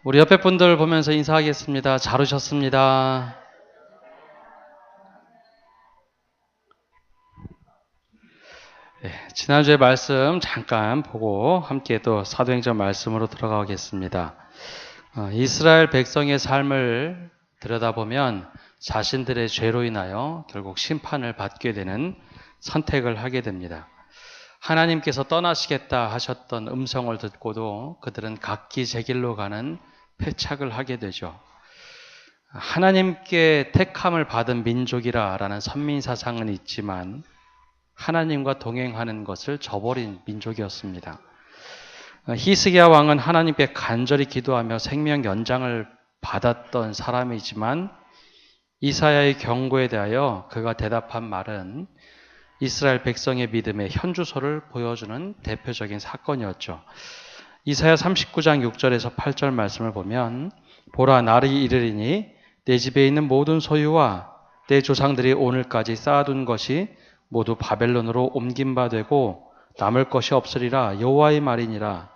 우리 옆에 분들 보면서 인사하겠습니다. 잘 오셨습니다. 네, 지난주에 말씀 잠깐 보고 함께 또 사도행전 말씀으로 들어가겠습니다. 이스라엘 백성의 삶을 들여다보면 자신들의 죄로 인하여 결국 심판을 받게 되는 선택을 하게 됩니다. 하나님께서 떠나시겠다 하셨던 음성을 듣고도 그들은 각기 제 길로 가는 패착을 하게 되죠. 하나님께 택함을 받은 민족이라는 선민사상은 있지만 하나님과 동행하는 것을 저버린 민족이었습니다. 히스기야 왕은 하나님께 간절히 기도하며 생명 연장을 받았던 사람이지만 이사야의 경고에 대하여 그가 대답한 말은 이스라엘 백성의 믿음의 현주소를 보여주는 대표적인 사건이었죠. 이사야 39장 6절에서 8절 말씀을 보면 보라 날이 이르리니 내 집에 있는 모든 소유와 내 조상들이 오늘까지 쌓아둔 것이 모두 바벨론으로 옮긴 바 되고 남을 것이 없으리라 여호와의 말이니라.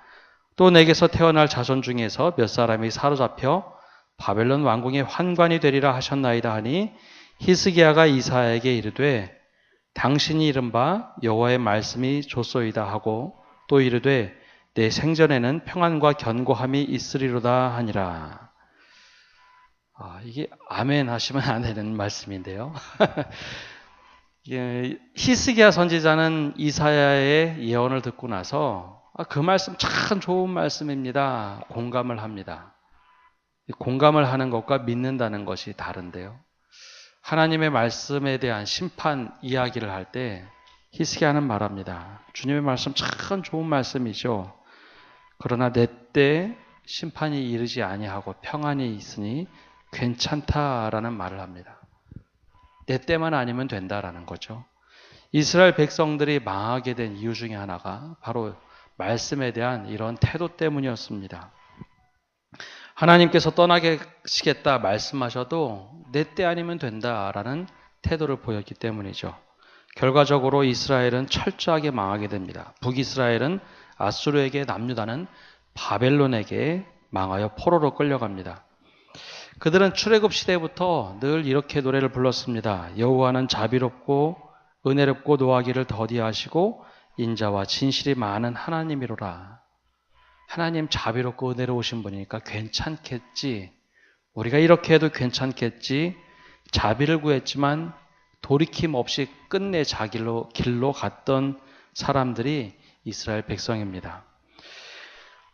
또 내게서 태어날 자손 중에서 몇 사람이 사로잡혀 바벨론 왕궁의 환관이 되리라 하셨나이다 하니 히스기야가 이사야에게 이르되 당신이 이른 바 여호와의 말씀이 좋소이다 하고 또 이르되 내 생전에는 평안과 견고함이 있으리로다 하니라. 이게 아멘 하시면 안 되는 말씀인데요. 히스기야 선지자는 이사야의 예언을 듣고 나서 그 말씀 참 좋은 말씀입니다. 공감을 합니다. 공감을 하는 것과 믿는다는 것이 다른데요. 하나님의 말씀에 대한 심판 이야기를 할 때 히스기야는 말합니다. 주님의 말씀 참 좋은 말씀이죠. 그러나 내 때 심판이 이르지 아니하고 평안이 있으니 괜찮다라는 말을 합니다. 내 때만 아니면 된다라는 거죠. 이스라엘 백성들이 망하게 된 이유 중에 하나가 바로 말씀에 대한 이런 태도 때문이었습니다. 하나님께서 떠나시겠다 말씀하셔도 내 때 아니면 된다라는 태도를 보였기 때문이죠. 결과적으로 이스라엘은 철저하게 망하게 됩니다. 북이스라엘은 아수르에게 남유다는 바벨론에게 망하여 포로로 끌려갑니다. 그들은 출애굽 시대부터 늘 이렇게 노래를 불렀습니다. 여호와는 자비롭고 은혜롭고 노하기를 더디하시고 인자와 진실이 많은 하나님이로라. 하나님 자비롭고 은혜로우신 분이니까 괜찮겠지. 우리가 이렇게 해도 괜찮겠지. 자비를 구했지만 돌이킴 없이 끝내 자기로 길로 갔던 사람들이 이스라엘 백성입니다.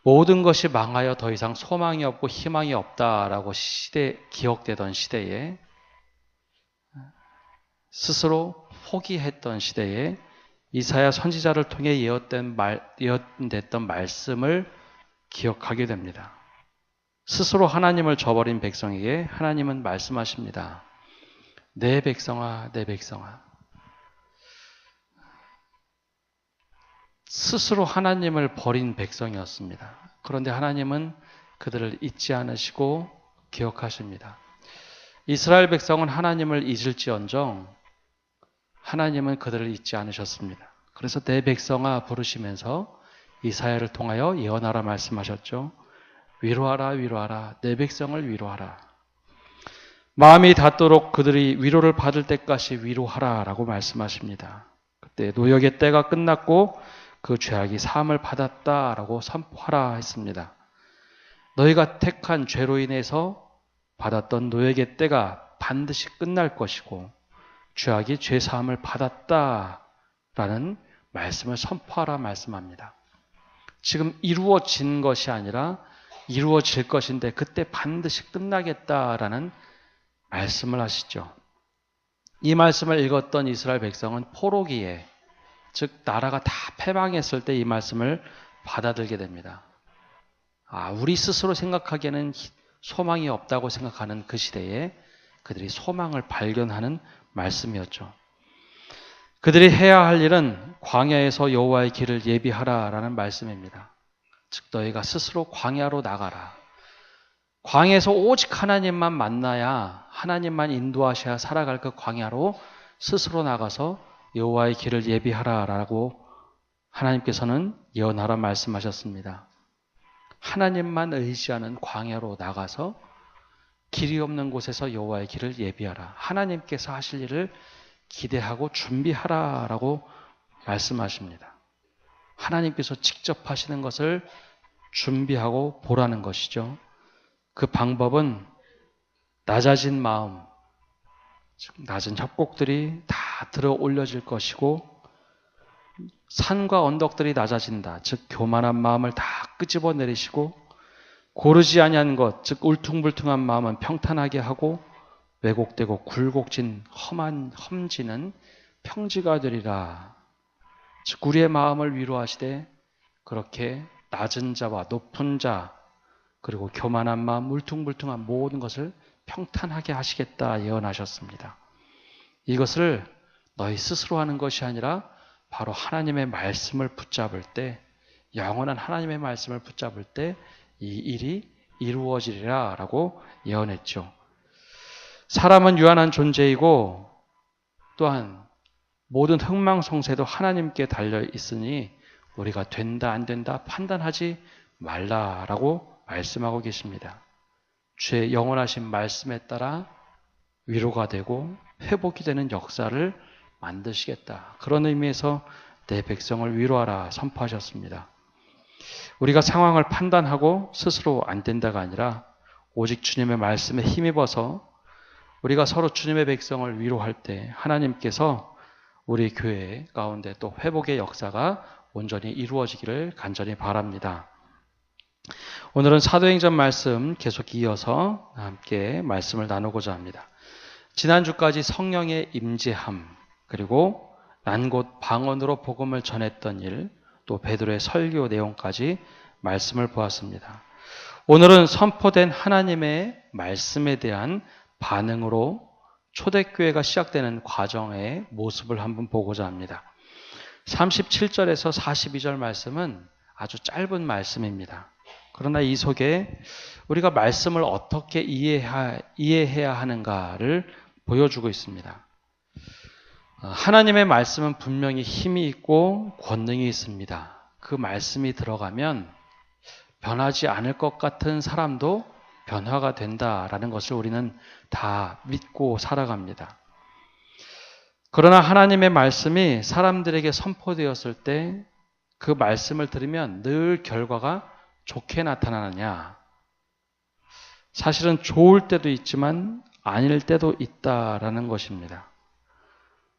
모든 것이 망하여 더 이상 소망이 없고 희망이 없다라고 기억되던 시대에 스스로 포기했던 시대에 이사야 선지자를 통해 예언됐던 말씀을 기억하게 됩니다. 스스로 하나님을 저버린 백성에게 하나님은 말씀하십니다. 내 백성아, 내 백성아. 스스로 하나님을 버린 백성이었습니다. 그런데 하나님은 그들을 잊지 않으시고 기억하십니다. 이스라엘 백성은 하나님을 잊을지언정 하나님은 그들을 잊지 않으셨습니다. 그래서 내 백성아 부르시면서 이사야를 통하여 예언하라 말씀하셨죠. 위로하라 위로하라 내 백성을 위로하라. 마음이 닿도록 그들이 위로를 받을 때까지 위로하라 라고 말씀하십니다. 그때 노역의 때가 끝났고 그 죄악이 사함을 받았다라고 선포하라 했습니다. 너희가 택한 죄로 인해서 받았던 노역의 때가 반드시 끝날 것이고 죄악이 죄 사함을 받았다라는 말씀을 선포하라 말씀합니다. 지금 이루어진 것이 아니라 이루어질 것인데 그때 반드시 끝나겠다라는 말씀을 하시죠. 이 말씀을 읽었던 이스라엘 백성은 포로기에 즉 나라가 다 패망했을 때 이 말씀을 받아들게 됩니다. 우리 스스로 생각하기에는 소망이 없다고 생각하는 그 시대에 그들이 소망을 발견하는 말씀이었죠. 그들이 해야 할 일은 광야에서 여호와의 길을 예비하라라는 말씀입니다. 즉 너희가 스스로 광야로 나가라. 광야에서 오직 하나님만 만나야 하나님만 인도하셔야 살아갈 그 광야로 스스로 나가서 여호와의 길을 예비하라라고 하나님께서는 예언하라 말씀하셨습니다. 하나님만 의지하는 광야로 나가서 길이 없는 곳에서 여호와의 길을 예비하라. 하나님께서 하실 일을 기대하고 준비하라라고 말씀하십니다. 하나님께서 직접 하시는 것을 준비하고 보라는 것이죠. 그 방법은 낮아진 마음, 즉 낮은 협곡들이 다 들어 올려질 것이고 산과 언덕들이 낮아진다. 즉 교만한 마음을 다 끄집어 내리시고 고르지 아니한 것, 즉 울퉁불퉁한 마음은 평탄하게 하고 왜곡되고 굴곡진 험한 험지는 평지가 되리라. 즉 우리의 마음을 위로하시되 그렇게 낮은 자와 높은 자 그리고 교만한 마음, 울퉁불퉁한 모든 것을 평탄하게 하시겠다 예언하셨습니다. 이것을 너희 스스로 하는 것이 아니라 바로 하나님의 말씀을 붙잡을 때, 영원한 하나님의 말씀을 붙잡을 때 이 일이 이루어지리라 라고 예언했죠. 사람은 유한한 존재이고 또한 모든 흥망성쇠도 하나님께 달려 있으니 우리가 된다 안 된다 판단하지 말라라고 말씀하고 계십니다. 주의 영원하신 말씀에 따라 위로가 되고 회복이 되는 역사를 만드시겠다. 그런 의미에서 내 백성을 위로하라 선포하셨습니다. 우리가 상황을 판단하고 스스로 안 된다가 아니라 오직 주님의 말씀에 힘입어서 우리가 서로 주님의 백성을 위로할 때 하나님께서 우리 교회 가운데 또 회복의 역사가 온전히 이루어지기를 간절히 바랍니다. 오늘은 사도행전 말씀 계속 이어서 함께 말씀을 나누고자 합니다. 지난주까지 성령의 임재함 그리고 난 곳 방언으로 복음을 전했던 일 또 베드로의 설교 내용까지 말씀을 보았습니다. 오늘은 선포된 하나님의 말씀에 대한 반응으로 초대교회가 시작되는 과정의 모습을 한번 보고자 합니다. 37절에서 42절 말씀은 아주 짧은 말씀입니다. 그러나 이 속에 우리가 말씀을 어떻게 이해해야 하는가를 보여주고 있습니다. 하나님의 말씀은 분명히 힘이 있고 권능이 있습니다. 그 말씀이 들어가면 변하지 않을 것 같은 사람도 변화가 된다라는 것을 우리는 다 믿고 살아갑니다. 그러나 하나님의 말씀이 사람들에게 선포되었을 때 그 말씀을 들으면 늘 결과가 좋게 나타나느냐? 사실은 좋을 때도 있지만 아닐 때도 있다라는 것입니다.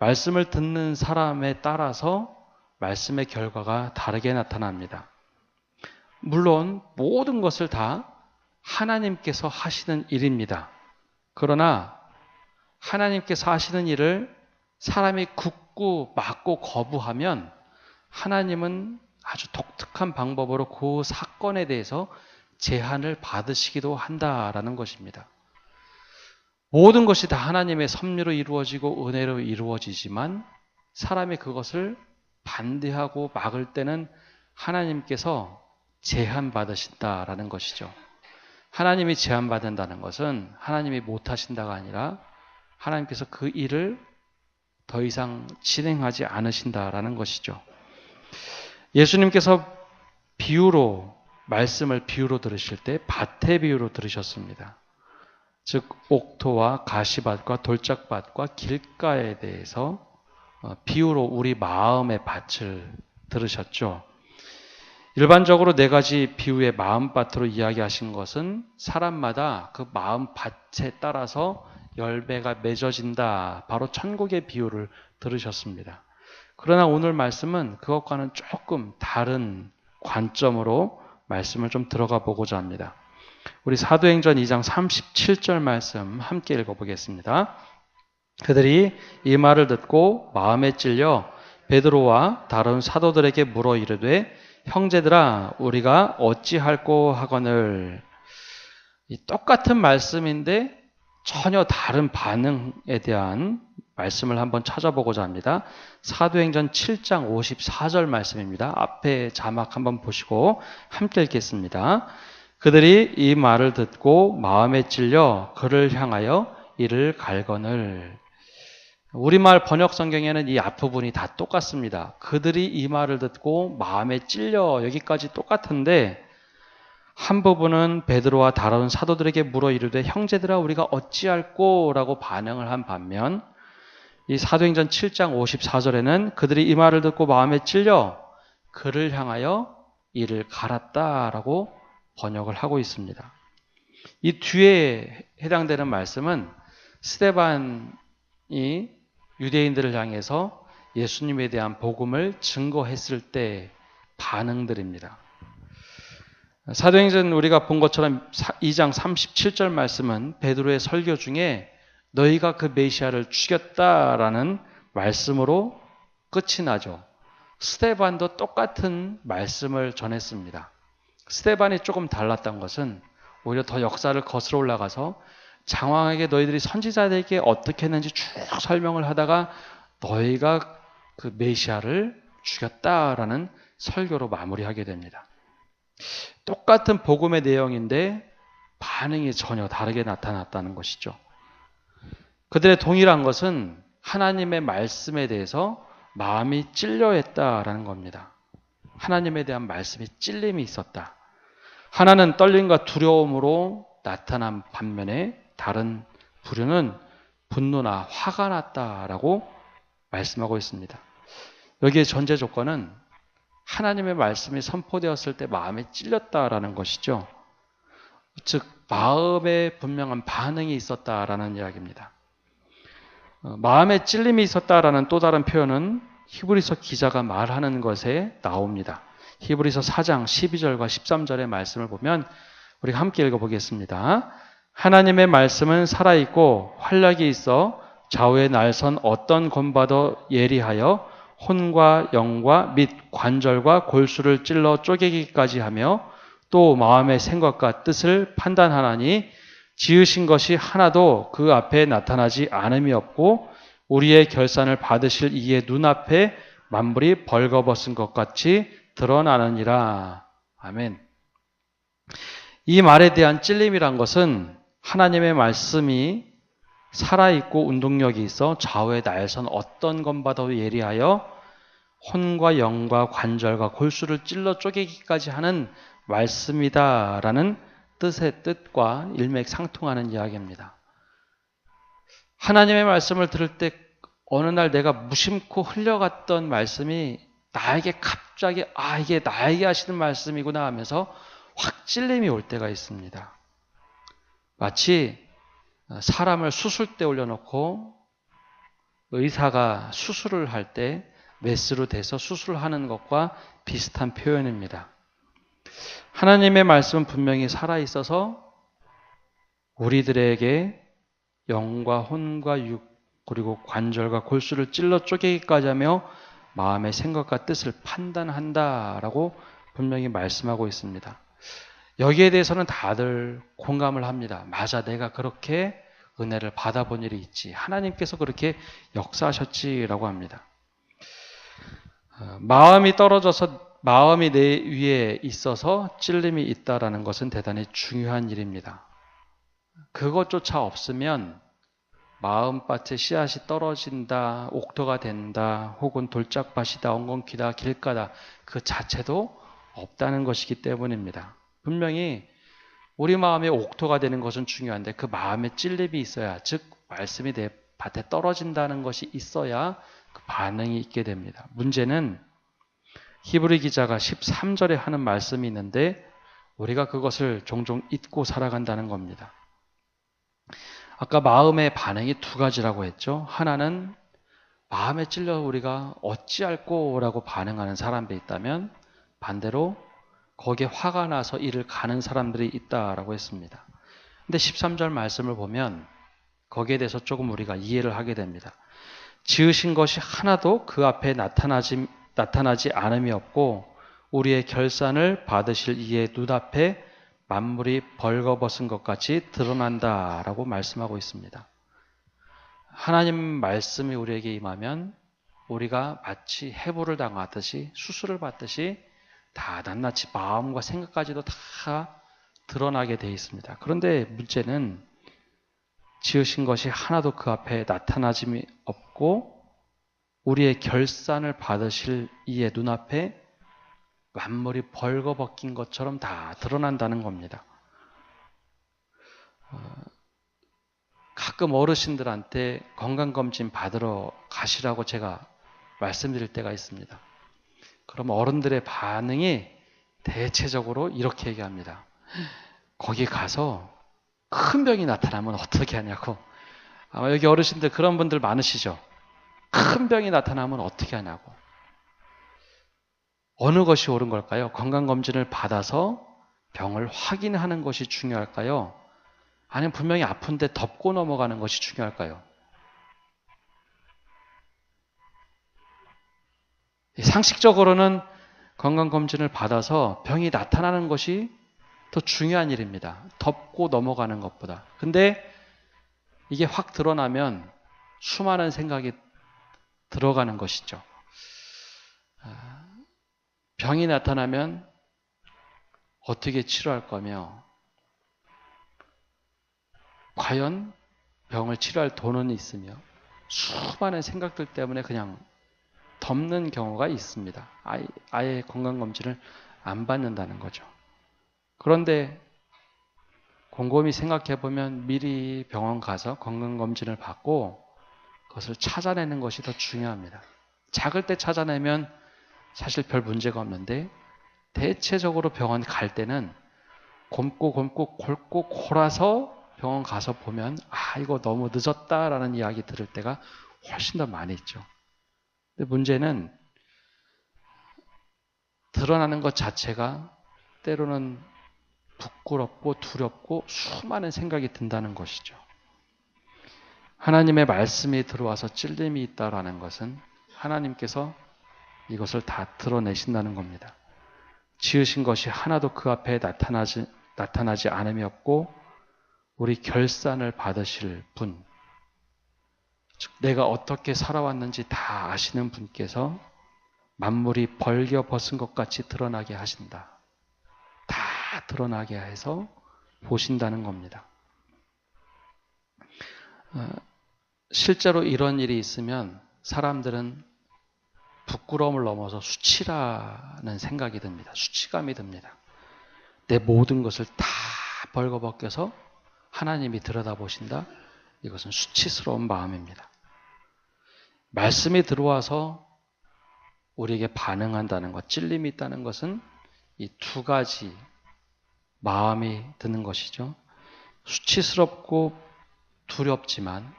말씀을 듣는 사람에 따라서 말씀의 결과가 다르게 나타납니다. 물론 모든 것을 다 하나님께서 하시는 일입니다. 그러나 하나님께서 하시는 일을 사람이 굳고 막고 거부하면 하나님은 아주 독특한 방법으로 그 사건에 대해서 제한을 받으시기도 한다라는 것입니다. 모든 것이 다 하나님의 섭리로 이루어지고 은혜로 이루어지지만 사람이 그것을 반대하고 막을 때는 하나님께서 제한받으신다라는 것이죠. 하나님이 제한받는다는 것은 하나님이 못하신다가 아니라 하나님께서 그 일을 더 이상 진행하지 않으신다라는 것이죠. 예수님께서 말씀을 비유로 들으실 때 밭의 비유로 들으셨습니다. 즉 옥토와 가시밭과 돌짝밭과 길가에 대해서 비유로 우리 마음의 밭을 들으셨죠. 일반적으로 네 가지 비유의 마음밭으로 이야기하신 것은 사람마다 그 마음밭에 따라서 열매가 맺어진다. 바로 천국의 비유를 들으셨습니다. 그러나 오늘 말씀은 그것과는 조금 다른 관점으로 말씀을 좀 들어가 보고자 합니다. 우리 사도행전 2장 37절 말씀 함께 읽어보겠습니다. 그들이 이 말을 듣고 마음에 찔려 베드로와 다른 사도들에게 물어 이르되 형제들아 우리가 어찌할꼬 하거늘. 이 똑같은 말씀인데 전혀 다른 반응에 대한 말씀을 한번 찾아보고자 합니다. 사도행전 7장 54절 말씀입니다. 앞에 자막 한번 보시고 함께 읽겠습니다. 그들이 이 말을 듣고 마음에 찔려 그를 향하여 이를 갈거늘. 우리말 번역 성경에는 이 앞부분이 다 똑같습니다. 그들이 이 말을 듣고 마음에 찔려 여기까지 똑같은데 한 부분은 베드로와 다른 사도들에게 물어 이르되 형제들아 우리가 어찌할꼬? 라고 반응을 한 반면 이 사도행전 7장 54절에는 그들이 이 말을 듣고 마음에 찔려 그를 향하여 이를 갈았다라고 번역을 하고 있습니다. 이 뒤에 해당되는 말씀은 스데반이 유대인들을 향해서 예수님에 대한 복음을 증거했을 때 반응들입니다. 사도행전 우리가 본 것처럼 2장 37절 말씀은 베드로의 설교 중에 너희가 그 메시아를 죽였다라는 말씀으로 끝이 나죠. 스데반도 똑같은 말씀을 전했습니다. 스데반이 조금 달랐던 것은 오히려 더 역사를 거슬러 올라가서 장황하게 너희들이 선지자들에게 어떻게 했는지 쭉 설명을 하다가 너희가 그 메시아를 죽였다라는 설교로 마무리하게 됩니다. 똑같은 복음의 내용인데 반응이 전혀 다르게 나타났다는 것이죠. 그들의 동일한 것은 하나님의 말씀에 대해서 마음이 찔려했다라는 겁니다. 하나님에 대한 말씀에 찔림이 있었다. 하나는 떨림과 두려움으로 나타난 반면에 다른 부류는 분노나 화가 났다라고 말씀하고 있습니다. 여기에 전제 조건은 하나님의 말씀이 선포되었을 때 마음에 찔렸다라는 것이죠. 즉 마음에 분명한 반응이 있었다라는 이야기입니다. 마음에 찔림이 있었다라는 또 다른 표현은 히브리서 기자가 말하는 것에 나옵니다. 히브리서 4장 12절과 13절의 말씀을 보면 우리가 함께 읽어보겠습니다. 하나님의 말씀은 살아있고 활력이 있어 좌우에 날선 어떤 검과도 예리하여 혼과 영과 및 관절과 골수를 찔러 쪼개기까지 하며 또 마음의 생각과 뜻을 판단하나니 지으신 것이 하나도 그 앞에 나타나지 않음이 없고 우리의 결산을 받으실 이의 눈앞에 만물이 벌거벗은 것 같이 드러나느니라. 아멘. 이 말에 대한 찔림이란 것은 하나님의 말씀이 살아있고 운동력이 있어 좌우에 날선 어떤 것보다도 예리하여 혼과 영과 관절과 골수를 찔러 쪼개기까지 하는 말씀이다라는 뜻의 뜻과 일맥상통하는 이야기입니다. 하나님의 말씀을 들을 때 어느 날 내가 무심코 흘려갔던 말씀이 나에게 갑자기 이게 나에게 하시는 말씀이구나 하면서 확 찔림이 올 때가 있습니다. 마치 사람을 수술대에 올려놓고 의사가 수술을 할 때 메스로 돼서 수술하는 것과 비슷한 표현입니다. 하나님의 말씀은 분명히 살아있어서 우리들에게 영과 혼과 육 그리고 관절과 골수를 찔러 쪼개기까지 하며 마음의 생각과 뜻을 판단한다라고 분명히 말씀하고 있습니다. 여기에 대해서는 다들 공감을 합니다. 맞아, 내가 그렇게 은혜를 받아본 일이 있지. 하나님께서 그렇게 역사하셨지라고 합니다. 마음이 떨어져서 마음이 내 위에 있어서 찔림이 있다라는 것은 대단히 중요한 일입니다. 그것조차 없으면 마음밭에 씨앗이 떨어진다, 옥토가 된다, 혹은 돌짝밭이다, 엉겅퀴다, 길가다 그 자체도 없다는 것이기 때문입니다. 분명히 우리 마음에 옥토가 되는 것은 중요한데 그 마음에 찔림이 있어야, 즉 말씀이 내 밭에 떨어진다는 것이 있어야 그 반응이 있게 됩니다. 문제는 히브리 기자가 13절에 하는 말씀이 있는데 우리가 그것을 종종 잊고 살아간다는 겁니다. 아까 마음의 반응이 두 가지라고 했죠. 하나는 마음에 찔려 우리가 어찌할꼬라고 반응하는 사람들이 있다면 반대로 거기에 화가 나서 이를 가는 사람들이 있다라고 했습니다. 근데 13절 말씀을 보면 거기에 대해서 조금 우리가 이해를 하게 됩니다. 지으신 것이 하나도 그 앞에 나타나지 않음이 없고 우리의 결산을 받으실 이의 눈앞에 만물이 벌거벗은 것 같이 드러난다라고 말씀하고 있습니다. 하나님 말씀이 우리에게 임하면 우리가 마치 해부를 당하듯이 수술을 받듯이 다 낱낱이 마음과 생각까지도 다 드러나게 되어 있습니다. 그런데 문제는 지으신 것이 하나도 그 앞에 나타나짐이 없고 우리의 결산을 받으실 이의 눈앞에 만물이 벌거벗긴 것처럼 다 드러난다는 겁니다. 가끔 어르신들한테 건강검진 받으러 가시라고 제가 말씀드릴 때가 있습니다. 그럼 어른들의 반응이 대체적으로 이렇게 얘기합니다. 거기 가서 큰 병이 나타나면 어떻게 하냐고. 아마 여기 어르신들 그런 분들 많으시죠? 큰 병이 나타나면 어떻게 하냐고. 어느 것이 옳은 걸까요? 건강검진을 받아서 병을 확인하는 것이 중요할까요? 아니면 분명히 아픈데 덮고 넘어가는 것이 중요할까요? 상식적으로는 건강검진을 받아서 병이 나타나는 것이 더 중요한 일입니다. 덮고 넘어가는 것보다. 근데 이게 확 드러나면 수많은 생각이 들어가는 것이죠. 병이 나타나면 어떻게 치료할 거며, 과연 병을 치료할 돈은 있으며, 수많은 생각들 때문에 그냥 덮는 경우가 있습니다. 아예 건강검진을 안 받는다는 거죠. 그런데 곰곰이 생각해보면 미리 병원 가서 건강검진을 받고 그것을 찾아내는 것이 더 중요합니다. 작을 때 찾아내면 사실 별 문제가 없는데 대체적으로 병원 갈 때는 곪고 골고 골아서 병원 가서 보면 이거 너무 늦었다라는 이야기 들을 때가 훨씬 더 많이 있죠. 근데 문제는 드러나는 것 자체가 때로는 부끄럽고 두렵고 수많은 생각이 든다는 것이죠. 하나님의 말씀이 들어와서 찔림이 있다라는 것은 하나님께서 이것을 다 드러내신다는 겁니다. 지으신 것이 하나도 그 앞에 나타나지 않음이 없고 우리 결산을 받으실 분, 즉 내가 어떻게 살아왔는지 다 아시는 분께서 만물이 벌겨 벗은 것 같이 드러나게 하신다. 다 드러나게 해서 보신다는 겁니다. 실제로 이런 일이 있으면 사람들은 부끄러움을 넘어서 수치라는 생각이 듭니다. 수치감이 듭니다. 내 모든 것을 다 벌거벗겨서 하나님이 들여다보신다? 이것은 수치스러운 마음입니다. 말씀이 들어와서 우리에게 반응한다는 것, 찔림이 있다는 것은 이 두 가지 마음이 드는 것이죠. 수치스럽고 두렵지만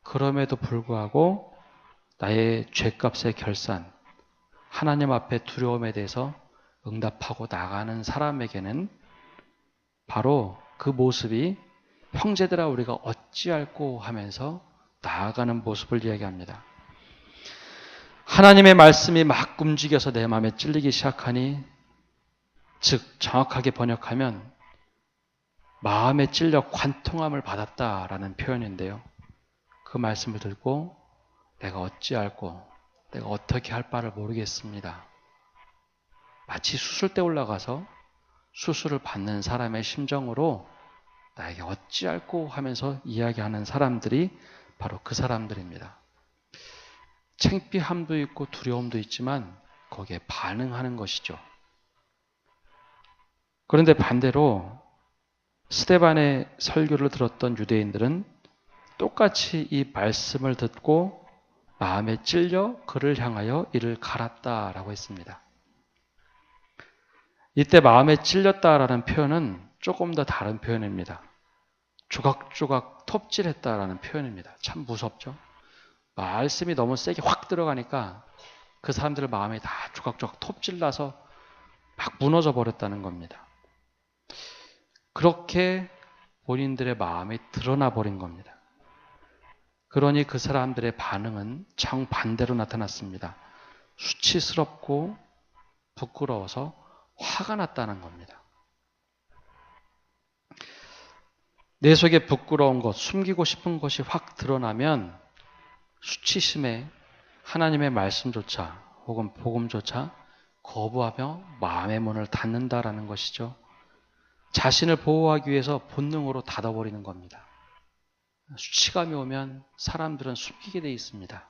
그럼에도 불구하고 나의 죄값의 결산, 하나님 앞에 두려움에 대해서 응답하고 나가는 사람에게는 바로 그 모습이 형제들아 우리가 어찌할꼬 하면서 나아가는 모습을 이야기합니다. 하나님의 말씀이 막 움직여서 내 마음에 찔리기 시작하니, 즉 정확하게 번역하면 마음에 찔려 관통함을 받았다라는 표현인데요. 그 말씀을 듣고 내가 어찌할꼬, 내가 어떻게 할 바를 모르겠습니다. 마치 수술대 올라가서 수술을 받는 사람의 심정으로 나에게 어찌할꼬 하면서 이야기하는 사람들이 바로 그 사람들입니다. 창피함도 있고 두려움도 있지만 거기에 반응하는 것이죠. 그런데 반대로 스데반의 설교를 들었던 유대인들은 똑같이 이 말씀을 듣고 마음에 찔려 그를 향하여 이를 갈았다라고 했습니다. 이때 마음에 찔렸다라는 표현은 조금 더 다른 표현입니다. 조각조각 톱질했다라는 표현입니다. 참 무섭죠? 말씀이 너무 세게 확 들어가니까 그 사람들의 마음이 다 조각조각 톱질나서 막 무너져 버렸다는 겁니다. 그렇게 본인들의 마음이 드러나 버린 겁니다. 그러니 그 사람들의 반응은 정반대로 나타났습니다. 수치스럽고 부끄러워서 화가 났다는 겁니다. 내 속에 부끄러운 것, 숨기고 싶은 것이 확 드러나면 수치심에 하나님의 말씀조차 혹은 복음조차 거부하며 마음의 문을 닫는다라는 것이죠. 자신을 보호하기 위해서 본능으로 닫아버리는 겁니다. 수치감이 오면 사람들은 숨기게 돼 있습니다.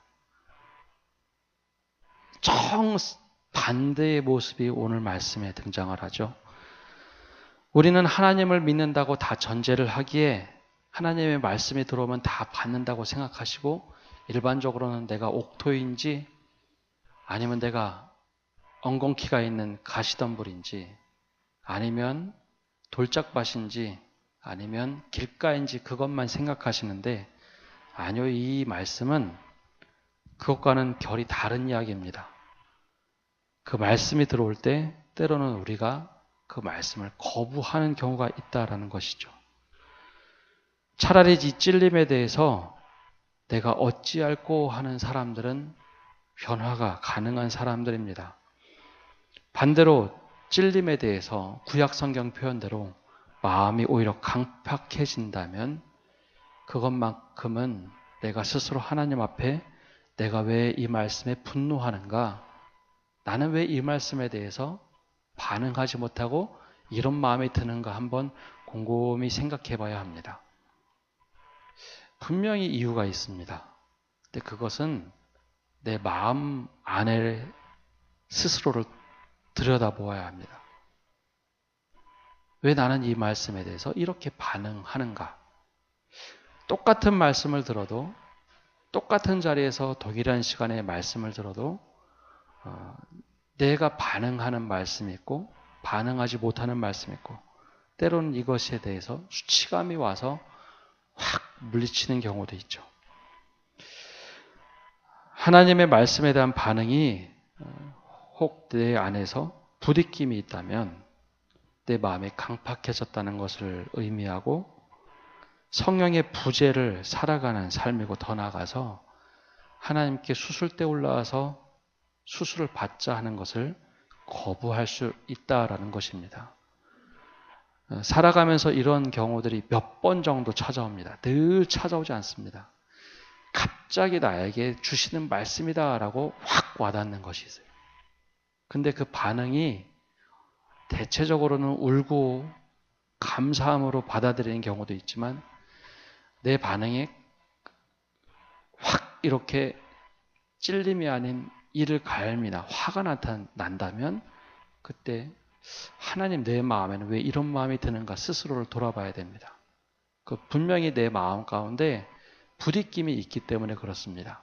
반대의 모습이 오늘 말씀에 등장을 하죠. 우리는 하나님을 믿는다고 다 전제를 하기에 하나님의 말씀이 들어오면 다 받는다고 생각하시고 일반적으로는 내가 옥토인지 아니면 내가 엉겅퀴가 있는 가시덤불인지 아니면 돌짝밭인지 아니면 길가인지 그것만 생각하시는데 아니요, 이 말씀은 그것과는 결이 다른 이야기입니다. 그 말씀이 들어올 때 때로는 우리가 그 말씀을 거부하는 경우가 있다라는 것이죠. 차라리 이 찔림에 대해서 내가 어찌할꼬 하는 사람들은 변화가 가능한 사람들입니다. 반대로 찔림에 대해서 구약 성경 표현대로 마음이 오히려 강팍해진다면 그것만큼은 내가 스스로 하나님 앞에 내가 왜 이 말씀에 분노하는가? 나는 왜 이 말씀에 대해서 반응하지 못하고 이런 마음이 드는가 한번 곰곰이 생각해 봐야 합니다. 분명히 이유가 있습니다. 근데 그것은 내 마음 안에 스스로를 들여다보아야 합니다. 왜 나는 이 말씀에 대해서 이렇게 반응하는가? 똑같은 말씀을 들어도 똑같은 자리에서 동일한 시간에 말씀을 들어도 내가 반응하는 말씀이 있고 반응하지 못하는 말씀이 있고 때로는 이것에 대해서 수치감이 와서 확 물리치는 경우도 있죠. 하나님의 말씀에 대한 반응이 혹 내 안에서 부딪힘이 있다면 내 마음이 강팍해졌다는 것을 의미하고 성령의 부재를 살아가는 삶이고 더 나아가서 하나님께 수술대 올라와서 수술을 받자 하는 것을 거부할 수 있다라는 것입니다. 살아가면서 이런 경우들이 몇 번 정도 찾아옵니다. 늘 찾아오지 않습니다. 갑자기 나에게 주시는 말씀이다라고 확 와닿는 것이 있어요. 근데 그 반응이 대체적으로는 울고 감사함으로 받아들이는 경우도 있지만 내 반응이 확 이렇게 찔림이 아닌 이를 갈미나 화가 난다면 그때 하나님 내 마음에는 왜 이런 마음이 드는가 스스로를 돌아봐야 됩니다. 그 분명히 내 마음 가운데 부딪힘이 있기 때문에 그렇습니다.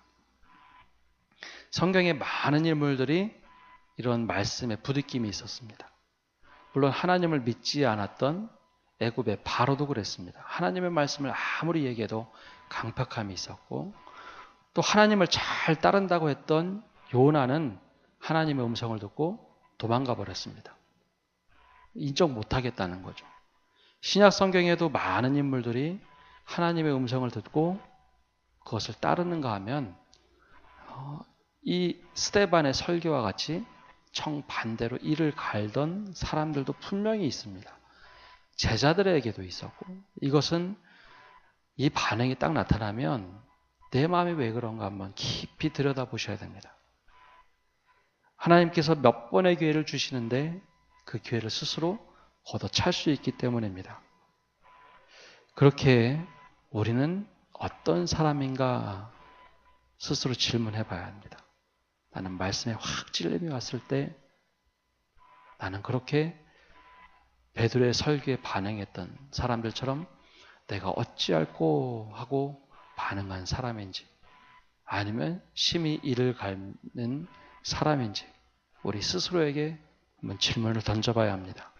성경에 많은 인물들이 이런 말씀에 부딪힘이 있었습니다. 물론 하나님을 믿지 않았던 애굽의 바로도 그랬습니다. 하나님의 말씀을 아무리 얘기해도 강팍함이 있었고 또 하나님을 잘 따른다고 했던 요나는 하나님의 음성을 듣고 도망가 버렸습니다. 인정 못하겠다는 거죠. 신약 성경에도 많은 인물들이 하나님의 음성을 듣고 그것을 따르는가 하면 이 스데반의 설교와 같이 정반대로 이를 갈던 사람들도 분명히 있습니다. 제자들에게도 있었고 이것은 이 반응이 딱 나타나면 내 마음이 왜 그런가 한번 깊이 들여다보셔야 됩니다. 하나님께서 몇 번의 기회를 주시는데 그 기회를 스스로 걷어찰 수 있기 때문입니다. 그렇게 우리는 어떤 사람인가 스스로 질문해 봐야 합니다. 나는 말씀에 확 찔림이 왔을 때 나는 그렇게 베드로의 설교에 반응했던 사람들처럼 내가 어찌할꼬 하고 반응한 사람인지 아니면 심히 이를 갈는 사람인지 우리 스스로에게 한번 질문을 던져봐야 합니다.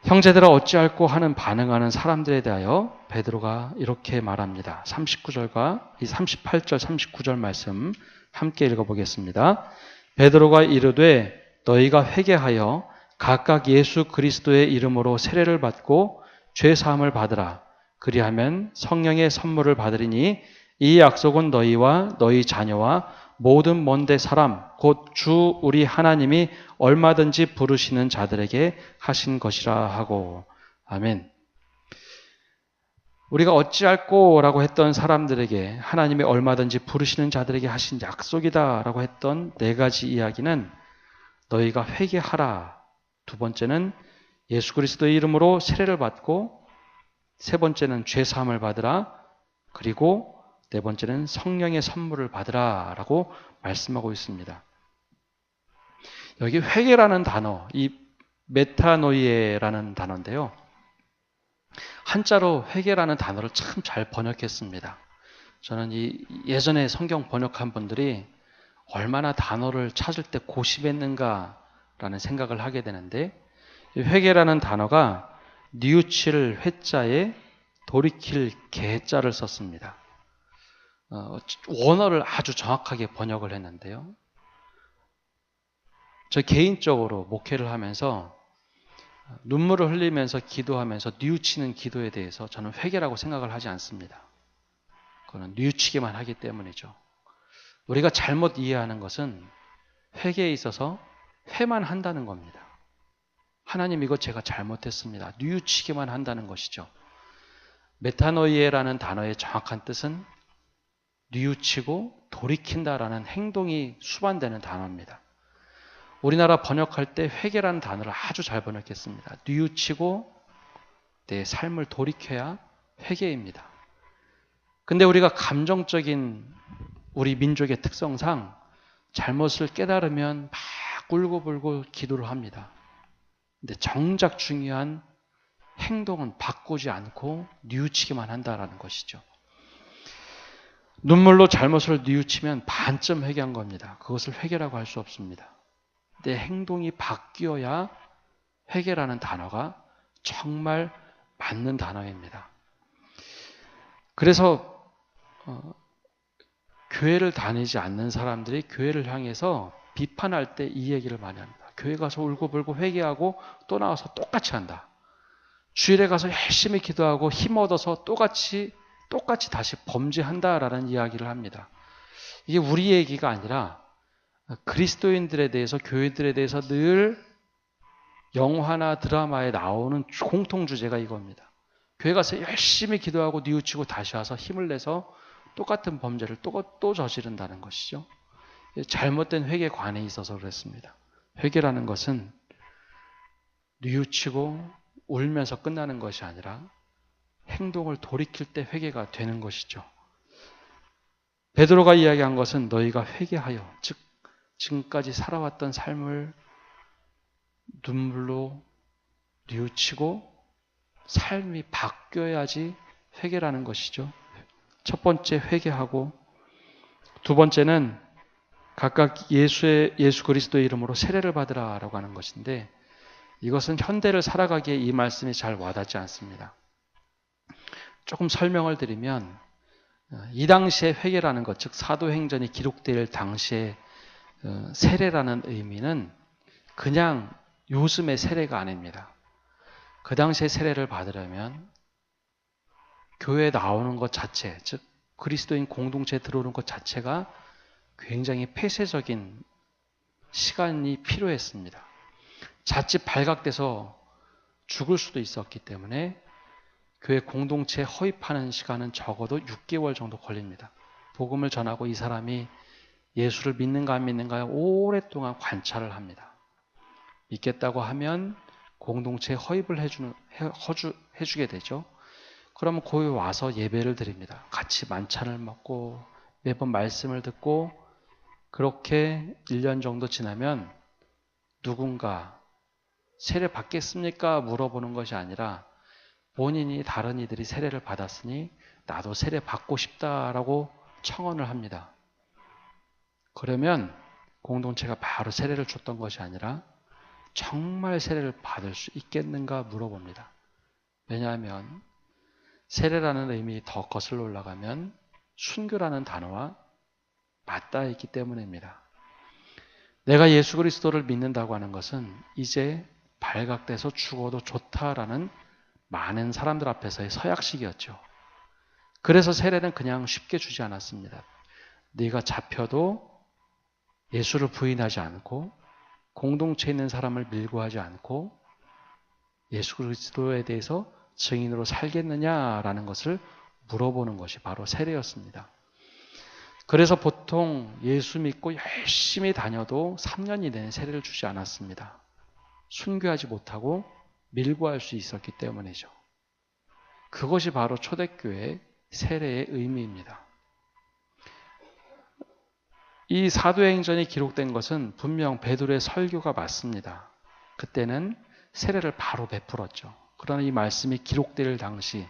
형제들아 어찌할꼬 하는 반응하는 사람들에 대하여 베드로가 이렇게 말합니다. 39절과 이 38절 39절 말씀 함께 읽어보겠습니다. 베드로가 이르되 너희가 회개하여 각각 예수 그리스도의 이름으로 세례를 받고 죄 사함을 받으라. 그리하면 성령의 선물을 받으리니 이 약속은 너희와 너희 자녀와 모든 먼데 사람 곧 주 우리 하나님이 얼마든지 부르시는 자들에게 하신 것이라 하고. 아멘. 우리가 어찌할꼬라고 했던 사람들에게 하나님이 얼마든지 부르시는 자들에게 하신 약속이다라고 했던 네 가지 이야기는 너희가 회개하라. 두 번째는 예수 그리스도의 이름으로 세례를 받고 세 번째는 죄 사함을 받으라. 그리고 네 번째는 성령의 선물을 받으라 라고 말씀하고 있습니다. 여기 회개라는 단어, 이 메타노이에라는 단어인데요. 한자로 회개라는 단어를 참 잘 번역했습니다. 저는 예전에 성경 번역한 분들이 얼마나 단어를 찾을 때 고심했는가라는 생각을 하게 되는데, 이 회개라는 단어가 뉘우칠 회자에 돌이킬 개자를 썼습니다. 원어를 아주 정확하게 번역을 했는데요. 저 개인적으로 목회를 하면서 눈물을 흘리면서 기도하면서 뉘우치는 기도에 대해서 저는 회개라고 생각을 하지 않습니다. 그거는 뉘우치기만 하기 때문이죠. 우리가 잘못 이해하는 것은 회개에 있어서 회만 한다는 겁니다. 하나님, 이거 제가 잘못했습니다. 뉘우치기만 한다는 것이죠. 메타노이에라는 단어의 정확한 뜻은 뉘우치고 돌이킨다라는 행동이 수반되는 단어입니다. 우리나라 번역할 때 회개라는 단어를 아주 잘 번역했습니다. 뉘우치고 내 삶을 돌이켜야 회개입니다. 근데 우리가 감정적인 우리 민족의 특성상 잘못을 깨달으면 막 울고불고 기도를 합니다. 근데 정작 중요한 행동은 바꾸지 않고 뉘우치기만 한다라는 것이죠. 눈물로 잘못을 뉘우치면 반쯤 회개한 겁니다. 그것을 회개라고 할 수 없습니다. 내 행동이 바뀌어야 회개라는 단어가 정말 맞는 단어입니다. 그래서 교회를 다니지 않는 사람들이 교회를 향해서 비판할 때 이 얘기를 많이 합니다. 교회 가서 울고불고 회개하고 또 나와서 똑같이 한다. 주일에 가서 열심히 기도하고 힘 얻어서 똑같이 다시 범죄한다라는 이야기를 합니다. 이게 우리 얘기가 아니라 그리스도인들에 대해서, 교회들에 대해서 늘 영화나 드라마에 나오는 공통 주제가 이겁니다. 교회 가서 열심히 기도하고 뉘우치고 다시 와서 힘을 내서 똑같은 범죄를 또 저지른다는 것이죠. 잘못된 회개관에 있어서 그랬습니다. 회개라는 것은 뉘우치고 울면서 끝나는 것이 아니라 행동을 돌이킬 때 회개가 되는 것이죠. 베드로가 이야기한 것은 너희가 회개하여, 즉 지금까지 살아왔던 삶을 눈물로 뉘우치고 삶이 바뀌어야지 회개라는 것이죠. 첫 번째 회개하고, 두 번째는 각각 예수 그리스도의 이름으로 세례를 받으라라고 하는 것인데, 이것은 현대를 살아가기에 이 말씀이 잘 와닿지 않습니다. 조금 설명을 드리면, 이 당시에 회개라는 것, 즉 사도행전이 기록될 당시에 세례라는 의미는 그냥 요즘의 세례가 아닙니다. 그 당시에 세례를 받으려면 교회에 나오는 것 자체, 즉 그리스도인 공동체에 들어오는 것 자체가 굉장히 폐쇄적인 시간이 필요했습니다. 자칫 발각돼서 죽을 수도 있었기 때문에 교회 공동체에 허입하는 시간은 적어도 6개월 정도 걸립니다. 복음을 전하고 이 사람이 예수를 믿는가 안 믿는가 오랫동안 관찰을 합니다. 믿겠다고 하면 공동체에 허입을 해주게 되죠. 그러면 거기 와서 예배를 드립니다. 같이 만찬을 먹고 매번 말씀을 듣고, 그렇게 1년 정도 지나면 누군가 세례 받겠습니까? 물어보는 것이 아니라 본인이 다른 이들이 세례를 받았으니 나도 세례 받고 싶다라고 청원을 합니다. 그러면 공동체가 바로 세례를 줬던 것이 아니라 정말 세례를 받을 수 있겠는가 물어봅니다. 왜냐하면 세례라는 의미 더 거슬러 올라가면 순교라는 단어와 맞닿아 있기 때문입니다. 내가 예수 그리스도를 믿는다고 하는 것은 이제 발각돼서 죽어도 좋다라는 많은 사람들 앞에서의 서약식이었죠. 그래서 세례는 그냥 쉽게 주지 않았습니다. 네가 잡혀도 예수를 부인하지 않고 공동체에 있는 사람을 밀고 하지 않고 예수 그리스도에 대해서 증인으로 살겠느냐라는 것을 물어보는 것이 바로 세례였습니다. 그래서 보통 예수 믿고 열심히 다녀도 3년 이내에 세례를 주지 않았습니다. 순교하지 못하고 밀고 할 수 있었기 때문이죠. 그것이 바로 초대교회 세례의 의미입니다. 이 사도행전이 기록된 것은 분명 베드로의 설교가 맞습니다. 그때는 세례를 바로 베풀었죠. 그러나 이 말씀이 기록될 당시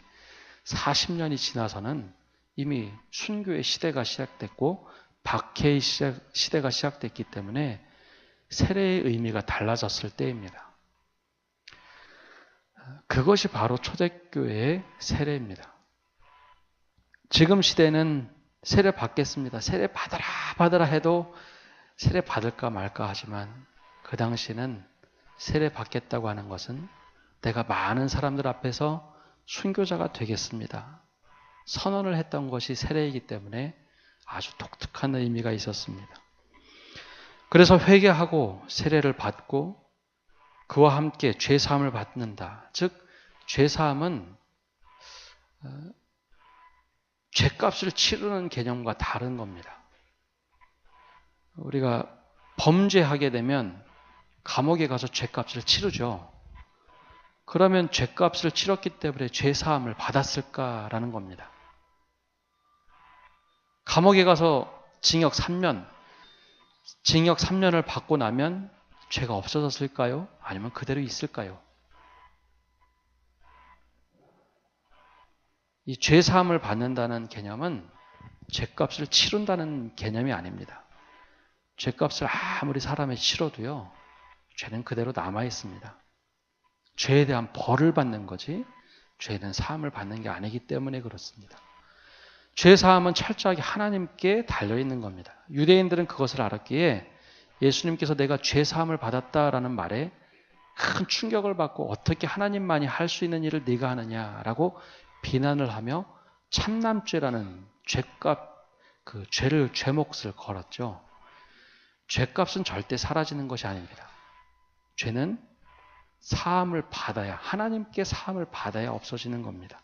40년이 지나서는 이미 순교의 시대가 시작됐고 박해의 시대가 시작됐기 때문에 세례의 의미가 달라졌을 때입니다. 그것이 바로 초대교회의 세례입니다. 지금 시대는 세례 받겠습니다. 세례 받으라 해도 세례 받을까 말까 하지만 그 당시는 세례 받겠다고 하는 것은 내가 많은 사람들 앞에서 순교자가 되겠습니다. 선언을 했던 것이 세례이기 때문에 아주 독특한 의미가 있었습니다. 그래서 회개하고 세례를 받고 그와 함께 죄사함을 받는다. 즉 죄사함은 죄값을 치르는 개념과 다른 겁니다. 우리가 범죄하게 되면 감옥에 가서 죄값을 치르죠. 그러면 죄값을 치렀기 때문에 죄사함을 받았을까라는 겁니다. 감옥에 가서 징역 3년을 받고 나면 죄가 없어졌을까요? 아니면 그대로 있을까요? 이 죄사함을 받는다는 개념은 죄값을 치른다는 개념이 아닙니다. 죄값을 아무리 사람이 치러도요, 죄는 그대로 남아 있습니다. 죄에 대한 벌을 받는 거지 죄는 사함을 받는 게 아니기 때문에 그렇습니다. 죄사함은 철저하게 하나님께 달려있는 겁니다. 유대인들은 그것을 알았기에 예수님께서 내가 죄사함을 받았다라는 말에 큰 충격을 받고 어떻게 하나님만이 할 수 있는 일을 네가 하느냐라고 비난을 하며 참남죄라는 죄몫을 걸었죠. 죄값은 절대 사라지는 것이 아닙니다. 죄는 사함을 받아야, 하나님께 사함을 받아야 없어지는 겁니다.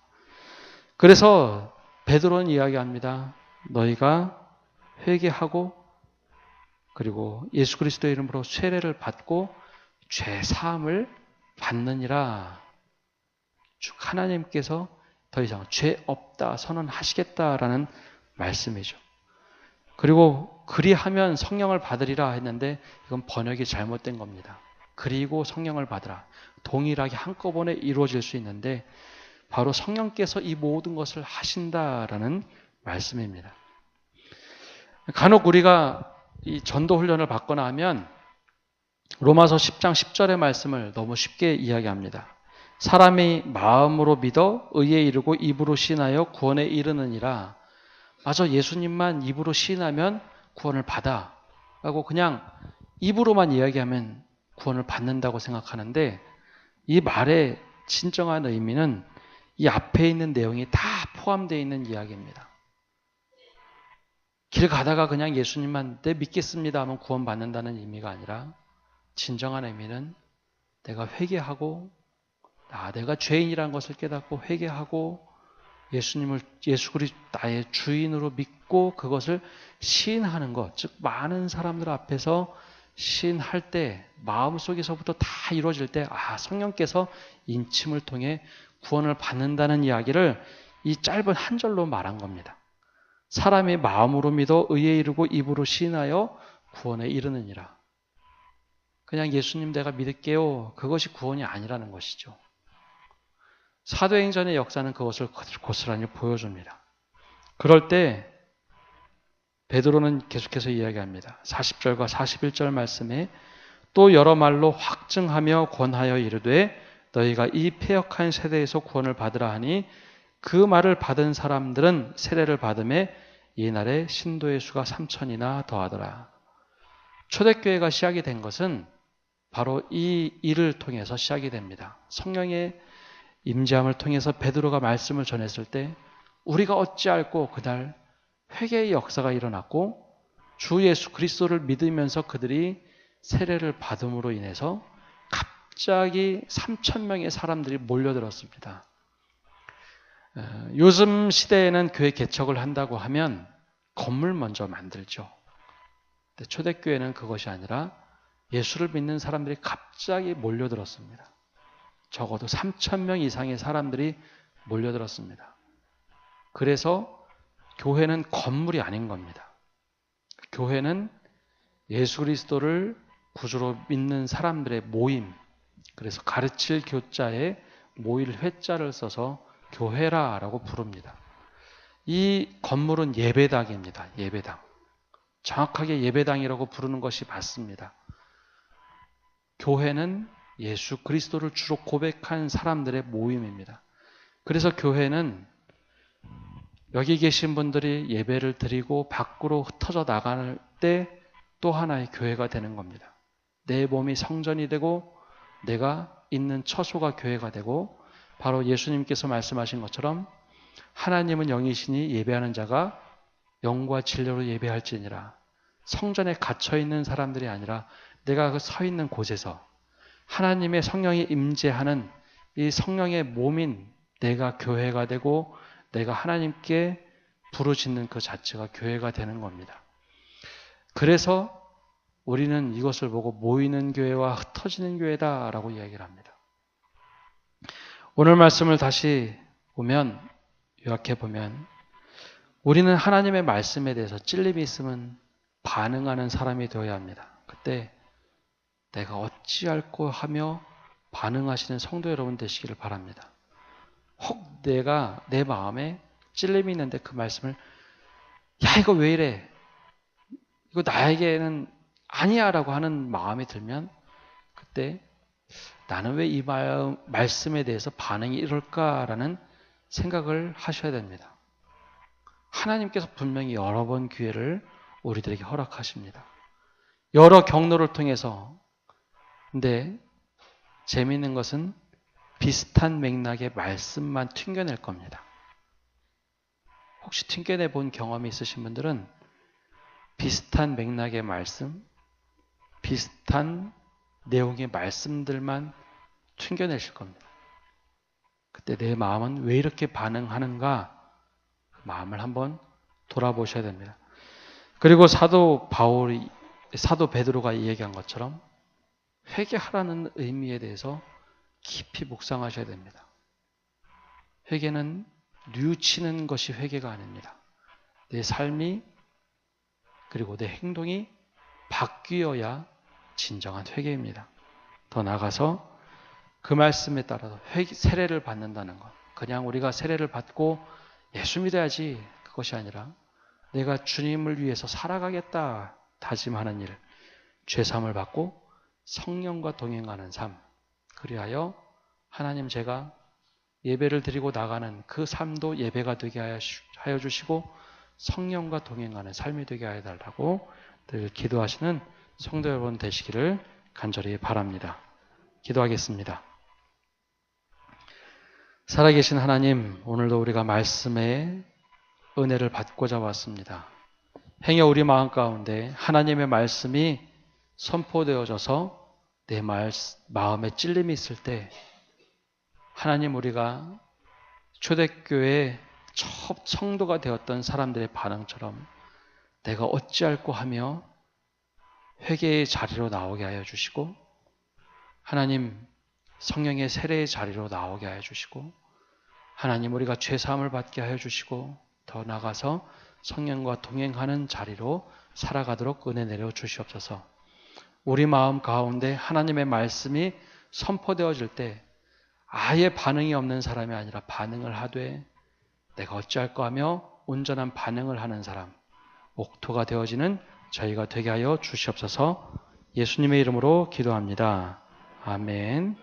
그래서 베드로는 이야기합니다. 너희가 회개하고 그리고 예수 그리스도의 이름으로 세례를 받고 죄 사함을 받느니라. 즉 하나님께서 더 이상 죄 없다 선언하시겠다라는 말씀이죠. 그리고 그리하면 성령을 받으리라 했는데 이건 번역이 잘못된 겁니다. 그리고 성령을 받으라. 동일하게 한꺼번에 이루어질 수 있는데 바로 성령께서 이 모든 것을 하신다라는 말씀입니다. 간혹 우리가 이 전도 훈련을 받거나 하면 로마서 10장 10절의 말씀을 너무 쉽게 이야기합니다. 사람이 마음으로 믿어 의에 이르고 입으로 시인하여 구원에 이르느니라. 맞아, 예수님만 입으로 시인하면 구원을 받아 라고 그냥 입으로만 이야기하면 구원을 받는다고 생각하는데 이 말의 진정한 의미는 이 앞에 있는 내용이 다 포함되어 있는 이야기입니다. 길 가다가 그냥 예수님만 내 믿겠습니다 하면 구원받는다는 의미가 아니라 진정한 의미는 내가 회개하고 내가 죄인이라는 것을 깨닫고 회개하고 예수 그리스도 나의 주인으로 믿고 그것을 시인하는 것, 즉 많은 사람들 앞에서 시인할 때 마음속에서부터 다 이루어질 때 성령께서 인침을 통해 구원을 받는다는 이야기를 이 짧은 한 절로 말한 겁니다. 사람이 마음으로 믿어 의에 이르고 입으로 시인하여 구원에 이르느니라. 그냥 예수님 내가 믿을게요. 그것이 구원이 아니라는 것이죠. 사도행전의 역사는 그것을 고스란히 보여줍니다. 그럴 때 베드로는 계속해서 이야기합니다. 40절과 41절 말씀에 또 여러 말로 확증하며 권하여 이르되 너희가 이 패역한 세대에서 구원을 받으라 하니 그 말을 받은 사람들은 세례를 받음에 이날에 신도의 수가 3,000이나 더하더라. 초대교회가 시작이 된 것은 바로 이 일을 통해서 시작이 됩니다. 성령의 임재함을 통해서 베드로가 말씀을 전했을 때 우리가 어찌할꼬 그날 회개의 역사가 일어났고 주 예수 그리스도를 믿으면서 그들이 세례를 받음으로 인해서 갑자기 3,000명의 사람들이 몰려들었습니다. 요즘 시대에는 교회 개척을 한다고 하면 건물 먼저 만들죠. 근데 초대교회는 그것이 아니라 예수를 믿는 사람들이 갑자기 몰려들었습니다. 적어도 3,000명 이상의 사람들이 몰려들었습니다. 그래서 교회는 건물이 아닌 겁니다. 교회는 예수 그리스도를 구주로 믿는 사람들의 모임, 그래서 가르칠 교자에 모일 회자를 써서 교회라라고 부릅니다. 이 건물은 예배당입니다. 예배당. 정확하게 예배당이라고 부르는 것이 맞습니다. 교회는 예수 그리스도를 주로 고백한 사람들의 모임입니다. 그래서 교회는 여기 계신 분들이 예배를 드리고 밖으로 흩어져 나갈 때 또 하나의 교회가 되는 겁니다. 내 몸이 성전이 되고 내가 있는 처소가 교회가 되고, 바로 예수님께서 말씀하신 것처럼 하나님은 영이시니 예배하는 자가 영과 진리로 예배할지니라. 성전에 갇혀 있는 사람들이 아니라 내가 그 서 있는 곳에서 하나님의 성령이 임재하는 이 성령의 몸인 내가 교회가 되고, 내가 하나님께 부르짖는 그 자체가 교회가 되는 겁니다. 그래서 우리는 이것을 보고 모이는 교회와 흩어지는 교회다라고 이야기를 합니다. 오늘 말씀을 다시 보면, 요약해 보면, 우리는 하나님의 말씀에 대해서 찔림이 있으면 반응하는 사람이 되어야 합니다. 그때 내가 어찌할꼬 하며 반응하시는 성도 여러분 되시기를 바랍니다. 혹 내가 내 마음에 찔림이 있는데 그 말씀을 야 이거 왜 이래? 이거 나에게는 아니야 라고 하는 마음이 들면 그때 나는 왜 이 말씀에 대해서 반응이 이럴까라는 생각을 하셔야 됩니다. 하나님께서 분명히 여러 번 기회를 우리들에게 허락하십니다. 여러 경로를 통해서. 근데 재미있는 것은 비슷한 맥락의 말씀만 튕겨낼 겁니다. 혹시 튕겨내 본 경험이 있으신 분들은 비슷한 맥락의 말씀, 비슷한 내용의 말씀들만 튕겨내실 겁니다. 그때 내 마음은 왜 이렇게 반응하는가? 그 마음을 한번 돌아보셔야 됩니다. 그리고 사도 베드로가 얘기한 것처럼 회개하라는 의미에 대해서 깊이 묵상하셔야 됩니다. 회개는 뉘우치는 것이 회개가 아닙니다. 내 삶이 그리고 내 행동이 바뀌어야 진정한 회개입니다. 더 나아가서 그 말씀에 따라서 세례를 받는다는 것. 그냥 우리가 세례를 받고 예수 믿어야지 그것이 아니라 내가 주님을 위해서 살아가겠다 다짐하는 일, 죄사함을 받고 성령과 동행하는 삶. 그리하여 하나님 제가 예배를 드리고 나가는 그 삶도 예배가 되게 하여 주시고 성령과 동행하는 삶이 되게 하여 달라고 늘 기도하시는 성도 여러분 되시기를 간절히 바랍니다. 기도하겠습니다. 살아계신 하나님, 오늘도 우리가 말씀의 은혜를 받고자 왔습니다. 행여 우리 마음 가운데 하나님의 말씀이 선포되어져서 내 마음에 찔림이 있을 때 하나님 우리가 초대교회 첫 성도가 되었던 사람들의 반응처럼 내가 어찌할꼬 하며 회개의 자리로 나오게 하여 주시고 하나님 성령의 세례의 자리로 나오게 하여 주시고 하나님 우리가 죄사함을 받게 하여 주시고 더 나아가서 성령과 동행하는 자리로 살아가도록 은혜 내려 주시옵소서. 우리 마음 가운데 하나님의 말씀이 선포되어질 때 아예 반응이 없는 사람이 아니라 반응을 하되 내가 어찌할까 하며 온전한 반응을 하는 사람, 옥토가 되어지는 저희가 되게 하여 주시옵소서. 예수님의 이름으로 기도합니다. 아멘.